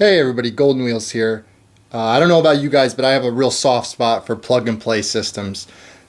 Hey everybody, Golden Wheels here. I don't know about you guys, but I have a real soft spot for plug-and-play systems.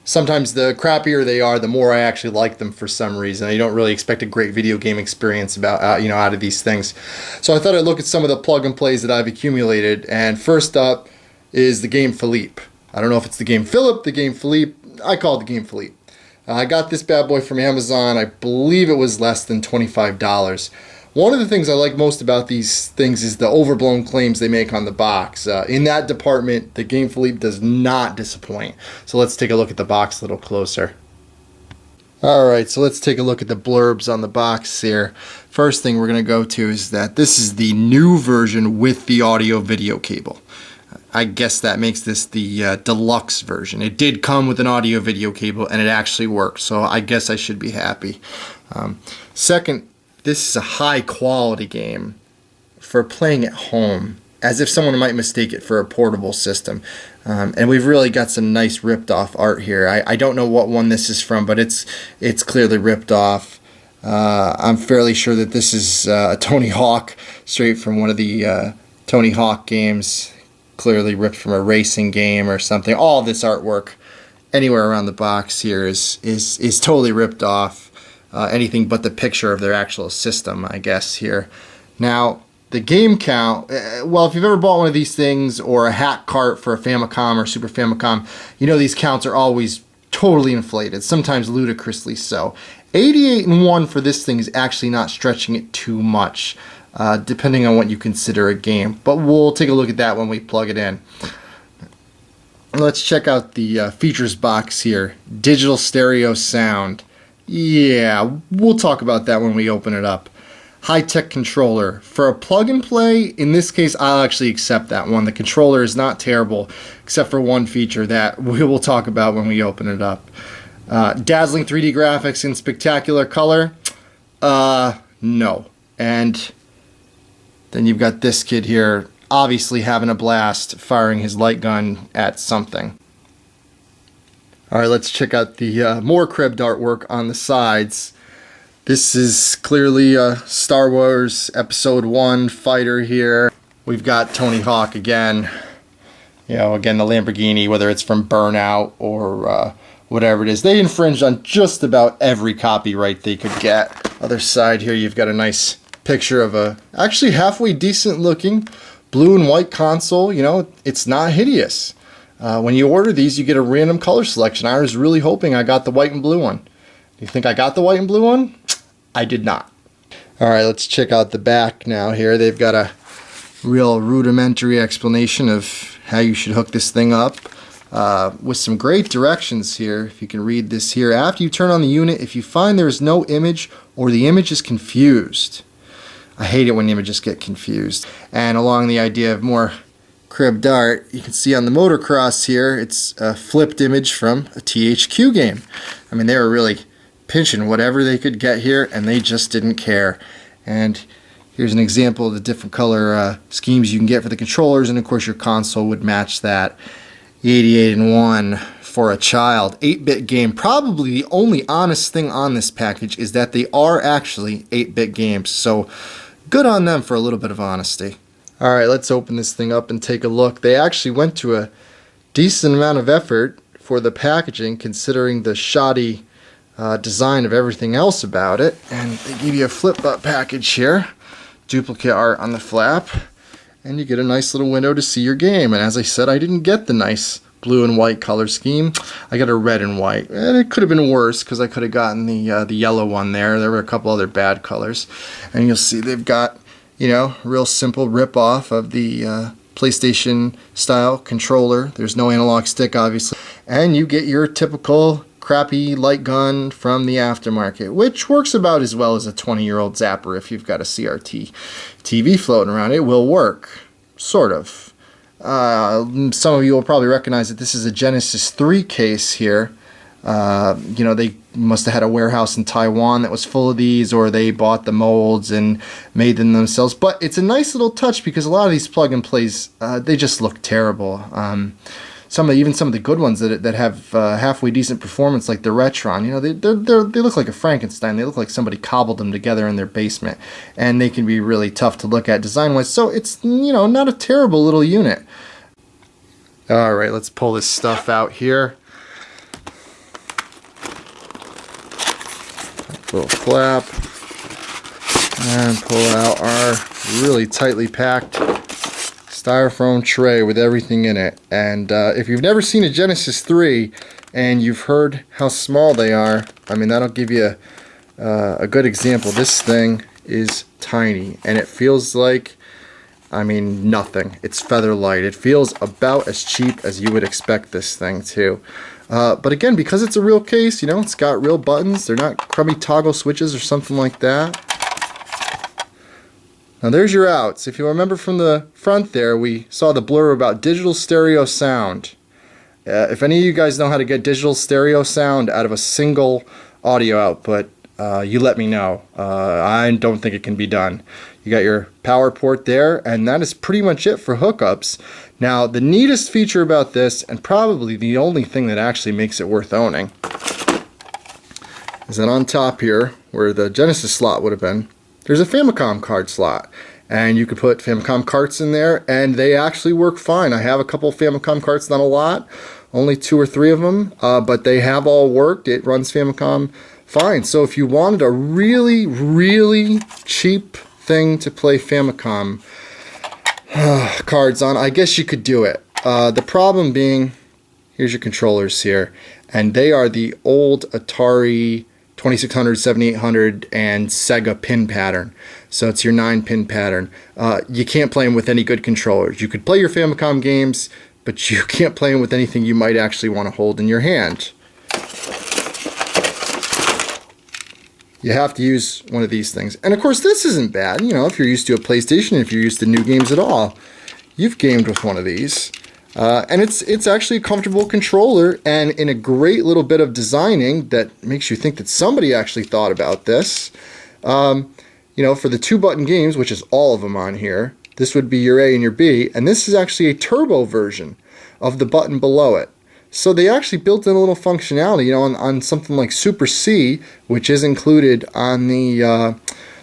Sometimes the crappier they are, the more I actually like them for some reason. You don't really expect a great video game experience out of these things. So I thought I'd look at some of the plug-and-plays that I've accumulated. And first up is the Game Fillip. I don't know if it's the Game Fillip, the Game Fillip. I call it the Game Fillip. I got this bad boy from Amazon. I believe it was less than $25. One of the things I like most about these things is the overblown claims they make on the box. In that department, the Game Fillip does not disappoint. So let's take a look at the box a little closer. Alright, so let's take a look at the blurbs on the box here. First thing we're going to go to is that this is the new version with the audio-video cable. I guess that makes this the deluxe version. It did come with an audio-video cable and it actually worked, so I guess I should be happy. Second, this is a high quality game for playing at home, as if someone might mistake it for a portable system. And we've really got some nice ripped off art here. I don't know what one this is from, but it's clearly ripped off. I'm fairly sure that this is a Tony Hawk, straight from one of the Tony Hawk games, clearly ripped from a racing game or something. All this artwork anywhere around the box here is totally ripped off. Anything but the picture of their actual system, I guess, here. Now, the game count, well, if you've ever bought one of these things or a hack cart for a Famicom or Super Famicom, you know these counts are always totally inflated, sometimes ludicrously so. 88 and 1 for this thing is actually not stretching it too much, depending on what you consider a game. But we'll take a look at that when we plug it in. Let's check out the features box here. Digital stereo sound. Yeah, we'll talk about that when we open it up. High-tech controller. For a plug-and-play, in this case, I'll actually accept that one. The controller is not terrible, except for one feature that we will talk about when we open it up. Dazzling 3D graphics in spectacular color? No. And then you've got this kid here, obviously having a blast, firing his light gun at something. Alright, let's check out the more cribbed artwork on the sides. This is clearly a Star Wars Episode 1 fighter here. We've got Tony Hawk again. You know, again, the Lamborghini, whether it's from Burnout or whatever it is. They infringed on just about every copyright they could get. Other side here, you've got a nice picture of a actually halfway decent looking blue and white console. You know, it's not hideous. When you order these, you get a random color selection. I was really hoping I got the white and blue one. Do you think I got the white and blue one? I did not. Alright, let's check out the back now here. They've got a real rudimentary explanation of how you should hook this thing up, with some great directions here. If you can read this here. After you turn on the unit, if you find there is no image or the image is confused. I hate it when images get confused. And along the idea of more cribbed art, you can see on the motocross here, it's a flipped image from a THQ game. I mean, they were really pinching whatever they could get here, and they just didn't care. And here's an example of the different color schemes you can get for the controllers, and of course your console would match that. 88 and 1 for a child. 8-bit game. Probably the only honest thing on this package is that they are actually 8-bit games, so good on them for a little bit of honesty. Alright, let's open this thing up and take a look. They actually went to a decent amount of effort for the packaging, considering the shoddy design of everything else about it. And they give you a flip-up package here, duplicate art on the flap, and you get a nice little window to see your game. And as I said, I didn't get the nice blue and white color scheme. I got a red and white. And it could have been worse, because I could have gotten the yellow one there. There were a couple other bad colors. And you'll see they've got, you know, real simple rip-off of the PlayStation style controller. There's no analog stick, obviously. And you get your typical crappy light gun from the aftermarket, which works about as well as a 20-year-old Zapper. If you've got a CRT TV floating around, it will work. Sort of. Some of you will probably recognize that this is a Genesis 3 case here. You know, they must have had a warehouse in Taiwan that was full of these, or they bought the molds and made them themselves. But it's a nice little touch, because a lot of these plug and plays, they just look terrible. even some of the good ones that have halfway decent performance, like the Retron. You know, they look like a Frankenstein. They look like somebody cobbled them together in their basement, and they can be really tough to look at design-wise. So it's, you know, not a terrible little unit. All right, let's pull this stuff out here. Little flap, and pull out our really tightly packed styrofoam tray with everything in it. And if you've never seen a Genesis 3 and you've heard how small they are, I mean, that'll give you a good example. This thing is tiny, and it feels like, I mean, nothing. It's feather light. It feels about as cheap as you would expect this thing to. But again, because it's a real case, you know, it's got real buttons. They're not crummy toggle switches or something like that. Now there's your outs. If you remember from the front there, we saw the blurb about digital stereo sound. If any of you guys know how to get digital stereo sound out of a single audio output, you let me know. I don't think it can be done. You got your power port there, and that is pretty much it for hookups. Now, the neatest feature about this, and probably the only thing that actually makes it worth owning, is that on top here, where the Genesis slot would have been, there's a Famicom card slot. And you could put Famicom carts in there, and they actually work fine. I have a couple Famicom carts, not a lot, only 2 or 3 of them, but they have all worked. It runs Famicom fine. So if you wanted a really, really cheap thing to play Famicom cards on, I guess you could do it. The problem being, here's your controllers here, and they are the old Atari 2600, 7800, and Sega pin pattern. So it's your 9-pin pattern. You can't play them with any good controllers. You could play your Famicom games, but you can't play them with anything you might actually want to hold in your hand. You have to use one of these things. And of course, this isn't bad. You know, if you're used to a PlayStation, if you're used to new games at all, you've gamed with one of these. And it's actually a comfortable controller, and in a great little bit of designing that makes you think that somebody actually thought about this. You know, for the 2-button games, which is all of them on here, this would be your A and your B, and this is actually a turbo version of the button below it. So they actually built in a little functionality, you know, on something like Super C, which is included on the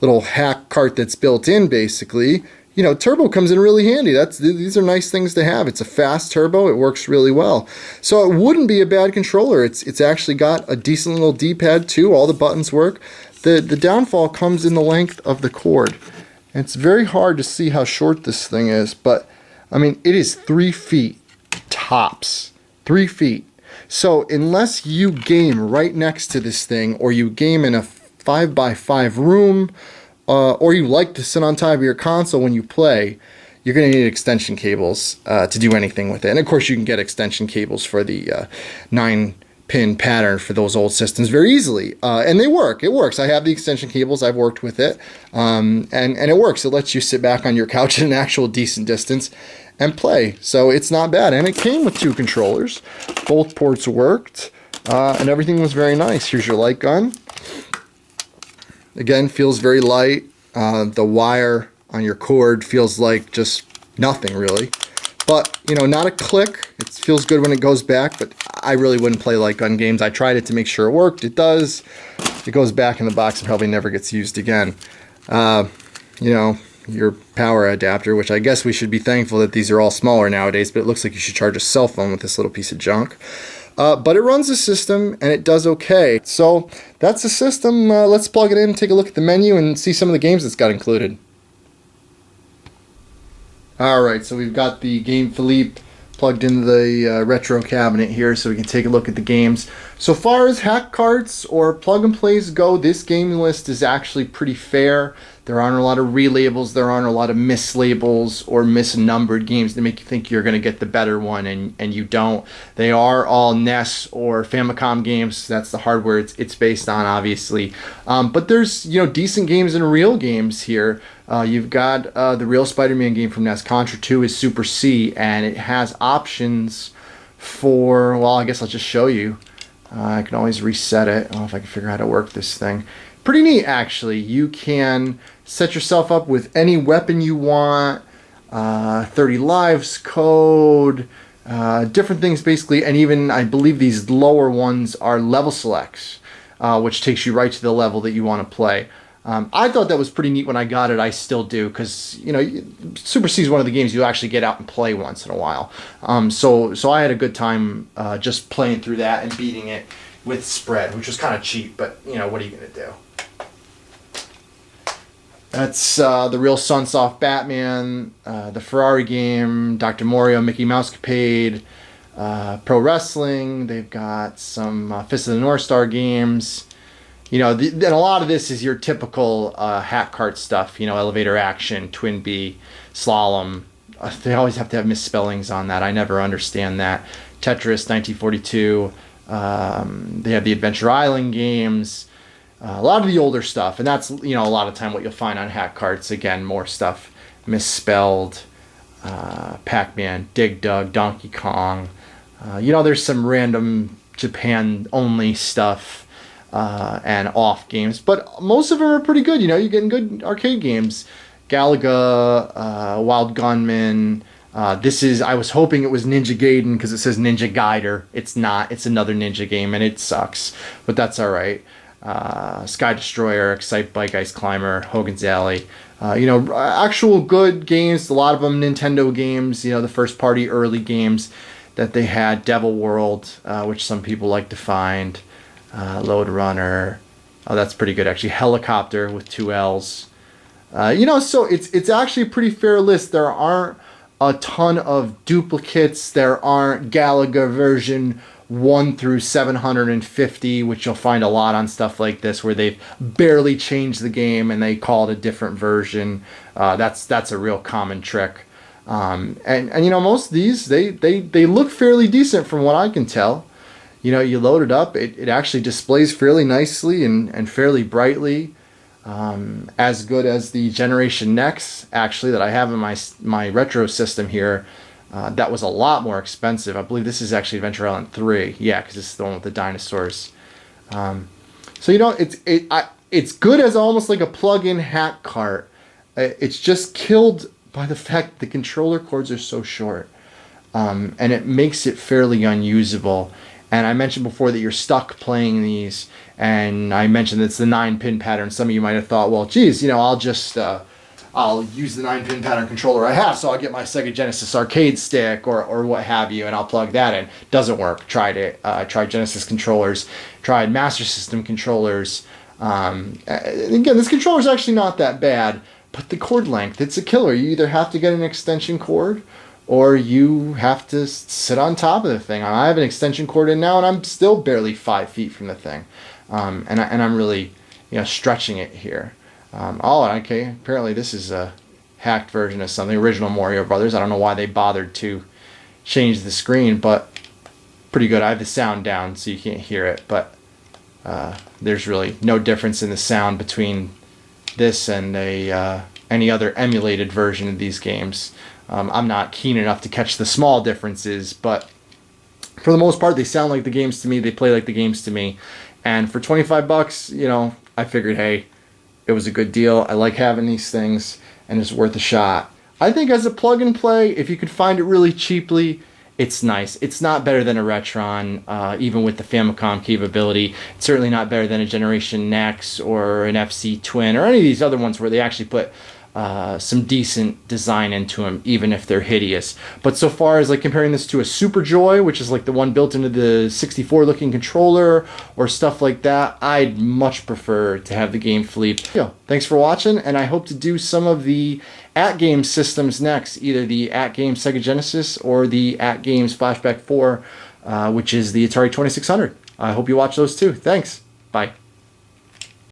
little hack cart that's built in, basically. You know, turbo comes in really handy. These are nice things to have. It's a fast turbo. It works really well. So it wouldn't be a bad controller. It's actually got a decent little D-pad too. All the buttons work. The downfall comes in the length of the cord. And it's very hard to see how short this thing is, but I mean, it is 3 feet tops. 3 feet. So unless you game right next to this thing, or you game in a 5x5 room, or you like to sit on top of your console when you play, you're going to need extension cables to do anything with it. And of course, you can get extension cables for the 9-pin pattern for those old systems very easily. And they work. It works. I have the extension cables. I've worked with it. And it works. It lets you sit back on your couch at an actual decent distance and play. So it's not bad. And it came with 2 controllers. Both ports worked. And everything was very nice. Here's your light gun. Again, feels very light. The wire on your cord feels like just nothing, really. But, you know, not a click. It feels good when it goes back, but I really wouldn't play light gun games. I tried it to make sure it worked. It does. It goes back in the box and probably never gets used again. You know, your power adapter, which I guess we should be thankful that these are all smaller nowadays, but it looks like you should charge a cell phone with this little piece of junk. But it runs the system, and it does okay. So that's the system. Let's plug it in, take a look at the menu, and see some of the games it's got included. Alright, so we've got the Game Fillip plugged into the retro cabinet here so we can take a look at the games. So far as hack carts or plug and plays go, this game list is actually pretty fair. There aren't a lot of relabels, there aren't a lot of mislabels or misnumbered games that make you think you're going to get the better one and you don't. They are all NES or Famicom games. That's the hardware it's based on, obviously. But there's, you know, decent games and real games here. You've got the real Spider-Man game from NES. Contra 2 is Super C, and it has options for, well, I guess I'll just show you. I can always reset it. I don't know if I can figure out how to work this thing. Pretty neat, actually. You can set yourself up with any weapon you want, 30 lives code, different things basically, and even I believe these lower ones are level selects, which takes you right to the level that you want to play. I thought that was pretty neat when I got it. I still do, because Super C is one of the games you actually get out and play once in a while. So I had a good time just playing through that and beating it with spread, which was kind of cheap, but what are you gonna do? That's the real Sunsoft Batman, the Ferrari game, Dr. Mario, Mickey Mousecapade, Pro Wrestling. They've got some Fist of the North Star games. And a lot of this is your typical hat cart stuff. Elevator Action, Twin Bee, Slalom. They always have to have misspellings on that. I never understand that. Tetris, 1942. They have the Adventure Island games. A lot of the older stuff, and that's a lot of time what you'll find on hat carts. Again, more stuff misspelled. Pac-Man, Dig Dug, Donkey Kong. There's some random Japan only stuff. And off games, but most of them are pretty good. You're getting good arcade games. Galaga, Wild Gunman. I was hoping it was Ninja Gaiden because it says Ninja Guider. It's not. It's another ninja game, and it sucks, but that's all right. Sky Destroyer, Excite Bike, Ice Climber, Hogan's Alley. Actual good games. A lot of them Nintendo games. The first party early games that they had. Devil World, which some people like to find. Load Runner. Oh, that's pretty good actually. Helicopter with 2 L's. So it's actually a pretty fair list. There aren't a ton of duplicates. There aren't Galaga version 1 through 750, which you'll find a lot on stuff like this, where they've barely changed the game and they call it a different version. That's a real common trick. And most of these they look fairly decent from what I can tell. You load it up, it actually displays fairly nicely and fairly brightly. As good as the Generation Next, actually, that I have in my retro system here. That was a lot more expensive. I believe this is actually Adventure Island 3. Yeah, because this is the one with the dinosaurs. It's good as almost like a plug-in hat cart. It's just killed by the fact that the controller cords are so short. And it makes it fairly unusable. And I mentioned before that you're stuck playing these, and I mentioned it's the 9-pin pattern. Some of you might have thought, well, geez, I'll just I'll use the 9-pin pattern controller I have, so I'll get my Sega Genesis arcade stick or what have you, and I'll plug that in. Doesn't work. Tried it. Tried Genesis controllers. Tried Master System controllers. Again, this controller is actually not that bad, but the cord length, it's a killer. You either have to get an extension cord, or you have to sit on top of the thing. I have an extension cord in now, and I'm still barely 5 feet from the thing. And I'm really, stretching it here. Okay. Apparently this is a hacked version of something. Original Mario Brothers. I don't know why they bothered to change the screen, but pretty good. I have the sound down so you can't hear it, but there's really no difference in the sound between this and any other emulated version of these games. I'm not keen enough to catch the small differences, but for the most part, they sound like the games to me. They play like the games to me. And for $25, I figured, hey, it was a good deal. I like having these things, and it's worth a shot. I think as a plug and play, if you could find it really cheaply, it's nice. It's not better than a Retron, even with the Famicom capability. It's certainly not better than a Generation Next or an FC Twin or any of these other ones where they actually put some decent design into them, even if they're hideous. But so far as like comparing this to a Super Joy, which is like the one built into the 64 looking controller or stuff like that, I'd much prefer to have the Game Fillip. Thanks for watching, and I hope to do some of the at-game systems next, either the at-game Sega Genesis or the at-games Flashback 4, which is the Atari 2600. I hope you watch those too. Thanks. Bye.